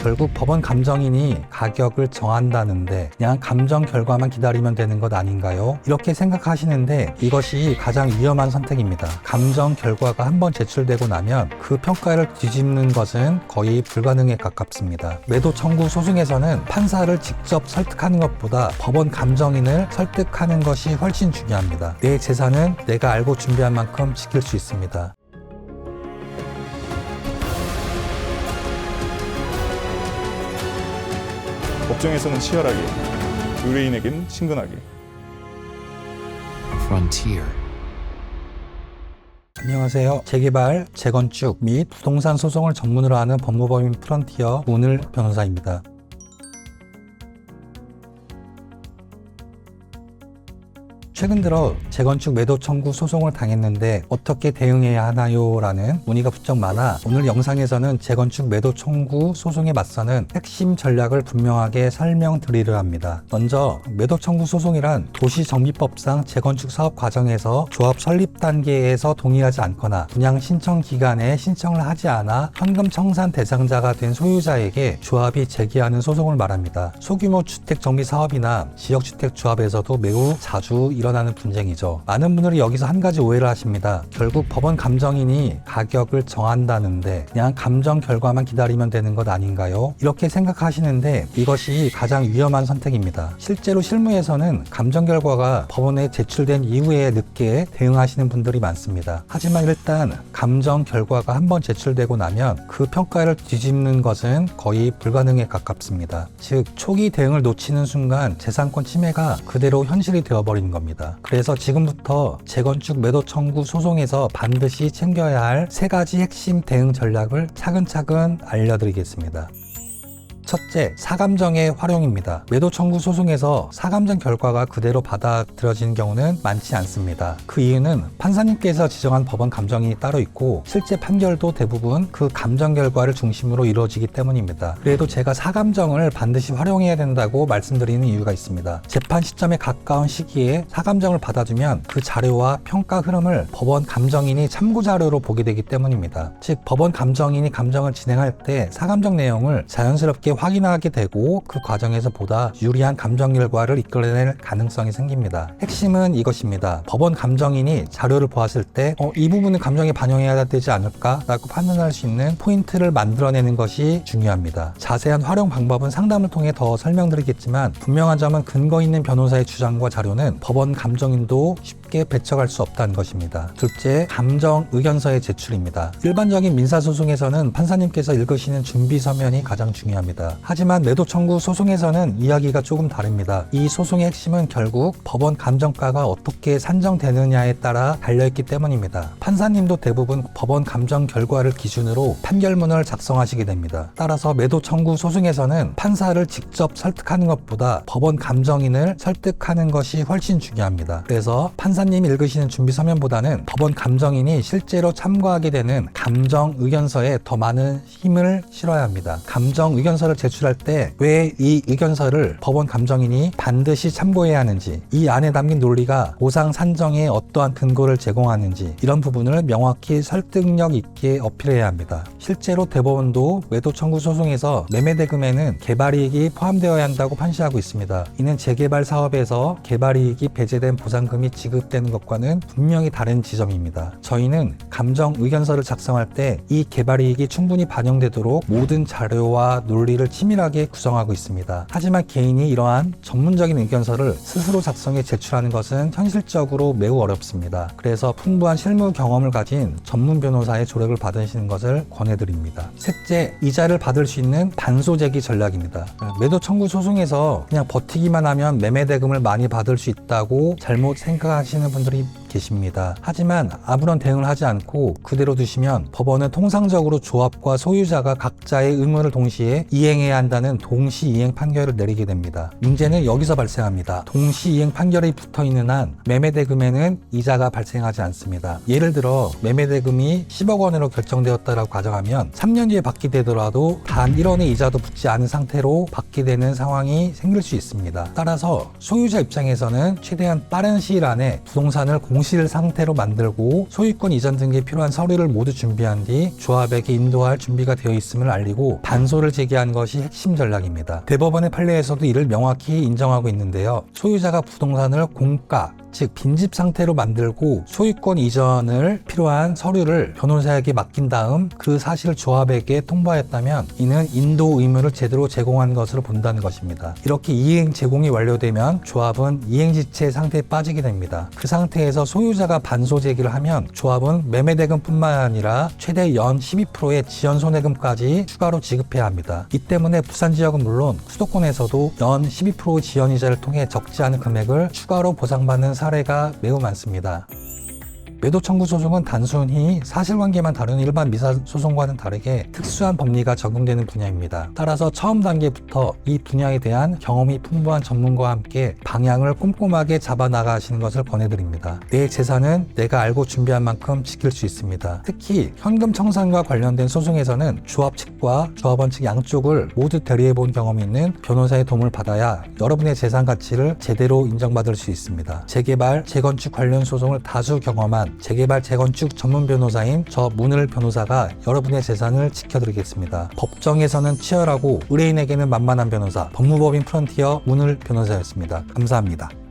결국 법원 감정인이 가격을 정한다는데 그냥 감정 결과만 기다리면 되는 것 아닌가요? 이렇게 생각하시는데 이것이 가장 위험한 선택입니다. 감정 결과가 한번 제출되고 나면 그 평가를 뒤집는 것은 거의 불가능에 가깝습니다. 매도 청구 소송에서는 판사를 직접 설득하는 것보다 법원 감정인을 설득하는 것이 훨씬 중요합니다. 내 재산은 내가 알고 준비한 만큼 지킬 수 있습니다. 법정에서는 치열하게, 의뢰인에게는 친근하게. Frontier. 안녕하세요. 재개발, 재건축 및 부동산 소송을 전문으로 하는 법무법인 프론티어 오늘 변호사입니다. 최근 들어 재건축 매도 청구 소송을 당했는데 어떻게 대응해야 하나요? 라는 문의가 부쩍 많아 오늘 영상에서는 재건축 매도 청구 소송에 맞서는 핵심 전략을 분명하게 설명드리려 합니다. 먼저 매도 청구 소송이란 도시정비법상 재건축 사업 과정에서 조합 설립 단계에서 동의하지 않거나 분양 신청 기간에 신청을 하지 않아 현금 청산 대상자가 된 소유자에게 조합이 제기하는 소송을 말합니다. 소규모 주택 정비 사업이나 지역주택 조합에서도 매우 자주 일어나는 분쟁이죠. 많은 분들이 여기서 한 가지 오해를 하십니다. 결국 법원 감정인이 가격을 정한다는데 그냥 감정 결과만 기다리면 되는 것 아닌가요? 이렇게 생각하시는데 이것이 가장 위험한 선택입니다. 실제로 실무에서는 감정 결과가 법원에 제출된 이후에 늦게 대응하시는 분들이 많습니다. 하지만 일단 감정 결과가 한번 제출되고 나면 그 평가를 뒤집는 것은 거의 불가능에 가깝습니다. 즉 초기 대응을 놓치는 순간 재산권 침해가 그대로 현실이 되어버리는 겁니다. 그래서 지금부터 재건축 매도 청구 소송에서 반드시 챙겨야 할 3가지 핵심 대응 전략을 차근차근 알려드리겠습니다. 첫째, 사감정의 활용입니다. 매도 청구 소송에서 사감정 결과가 그대로 받아들여지는 경우는 많지 않습니다. 그 이유는 판사님께서 지정한 법원 감정인이 따로 있고 실제 판결도 대부분 그 감정 결과를 중심으로 이루어지기 때문입니다. 그래도 제가 사감정을 반드시 활용해야 된다고 말씀드리는 이유가 있습니다. 재판 시점에 가까운 시기에 사감정을 받아주면 그 자료와 평가 흐름을 법원 감정인이 참고 자료로 보게 되기 때문입니다. 즉 법원 감정인이 감정을 진행할 때 사감정 내용을 자연스럽게 확인하게 되고 그 과정에서 보다 유리한 감정 결과를 이끌어낼 가능성이 생깁니다. 핵심은 이것입니다. 법원 감정인이 자료를 보았을 때 이 부분은 감정에 반영해야 되지 않을까? 라고 판단할 수 있는 포인트를 만들어내는 것이 중요합니다. 자세한 활용 방법은 상담을 통해 더 설명드리겠지만 분명한 점은 근거 있는 변호사의 주장과 자료는 법원 감정인도 쉽게 배척할 수 없다는 것입니다. 둘째, 감정 의견서의 제출입니다. 일반적인 민사소송에서는 판사님께서 읽으시는 준비 서면이 가장 중요합니다. 하지만 매도 청구 소송에서는 이야기가 조금 다릅니다. 이 소송의 핵심은 결국 법원 감정가가 어떻게 산정되느냐에 따라 달려있기 때문입니다. 판사님도 대부분 법원 감정 결과를 기준으로 판결문을 작성하시게 됩니다. 따라서 매도 청구 소송에서는 판사를 직접 설득하는 것보다 법원 감정인을 설득하는 것이 훨씬 중요합니다. 그래서 판사님이 읽으시는 준비 서면보다는 법원 감정인이 실제로 참고하게 되는 감정 의견서에 더 많은 힘을 실어야 합니다. 감정 의견서를 제출할 때 왜 이 의견서를 법원 감정인이 반드시 참고해야 하는지, 이 안에 담긴 논리가 보상 산정에 어떠한 근거를 제공하는지 이런 부분을 명확히 설득력 있게 어필해야 합니다. 실제로 대법원도 매도 청구 소송에서 매매대금에는 개발이익이 포함되어야 한다고 판시하고 있습니다. 이는 재개발 사업에서 개발이익이 배제된 보상금이 지급되는 것과는 분명히 다른 지점입니다. 저희는 감정 의견서를 작성할 때 이 개발이익이 충분히 반영되도록 모든 자료와 논리를 치밀하게 구성하고 있습니다. 하지만 개인이 이러한 전문적인 의견서를 스스로 작성해 제출하는 것은 현실적으로 매우 어렵습니다. 그래서 풍부한 실무 경험을 가진 전문 변호사의 조력을 받으시는 것을 권해드립니다. 셋째, 이자를 받을 수 있는 반소 제기 전략입니다. 매도 청구 소송에서 그냥 버티기만 하면 매매 대금을 많이 받을 수 있다고 잘못 생각하시는 분들이 계십니다. 하지만 아무런 대응을 하지 않고 그대로 두시면 법원은 통상적으로 조합과 소유자가 각자의 의무를 동시에 이행해야 한다는 동시이행 판결을 내리게 됩니다. 문제는 여기서 발생합니다. 동시이행 판결이 붙어있는 한 매매대금에는 이자가 발생하지 않습니다. 예를 들어 매매대금이 10억 원으로 결정되었다고 가정하면 3년 뒤에 받게 되더라도 단 1원의 이자도 붙지 않은 상태로 받게 되는 상황이 생길 수 있습니다. 따라서 소유자 입장에서는 최대한 빠른 시일 안에 부동산을 공시 공실 상태로 만들고 소유권 이전 등기에 필요한 서류를 모두 준비한 뒤 조합에게 인도할 준비가 되어 있음을 알리고 단소를 제기한 것이 핵심 전략입니다. 대법원의 판례에서도 이를 명확히 인정하고 있는데요. 소유자가 부동산을 공가, 즉 빈집 상태로 만들고 소유권 이전을 필요한 서류를 변호사에게 맡긴 다음 그 사실을 조합에게 통보하였다면 이는 인도 의무를 제대로 제공한 것으로 본다는 것입니다. 이렇게 이행 제공이 완료되면 조합은 이행지체 상태에 빠지게 됩니다. 그 상태에서 소유자가 반소 제기를 하면 조합은 매매대금뿐만 아니라 최대 연 12%의 지연 손해금까지 추가로 지급해야 합니다. 이 때문에 부산 지역은 물론 수도권에서도 연 12% 지연이자를 통해 적지 않은 금액을 추가로 보상받는 사례가 매우 많습니다. 매도 청구 소송은 단순히 사실관계만 다루는 일반 미사 소송과는 다르게 특수한 법리가 적용되는 분야입니다. 따라서 처음 단계부터 이 분야에 대한 경험이 풍부한 전문가와 함께 방향을 꼼꼼하게 잡아 나가시는 것을 권해드립니다. 내 재산은 내가 알고 준비한 만큼 지킬 수 있습니다. 특히 현금 청산과 관련된 소송에서는 조합 측과 조합원 측 양쪽을 모두 대리해 본 경험이 있는 변호사의 도움을 받아야 여러분의 재산 가치를 제대로 인정받을 수 있습니다. 재개발, 재건축 관련 소송을 다수 경험한 재개발, 재건축 전문 변호사인 저 문을 변호사가 여러분의 재산을 지켜드리겠습니다. 법정에서는 치열하고 의뢰인에게는 만만한 변호사, 법무법인 프론티어 문을 변호사였습니다. 감사합니다.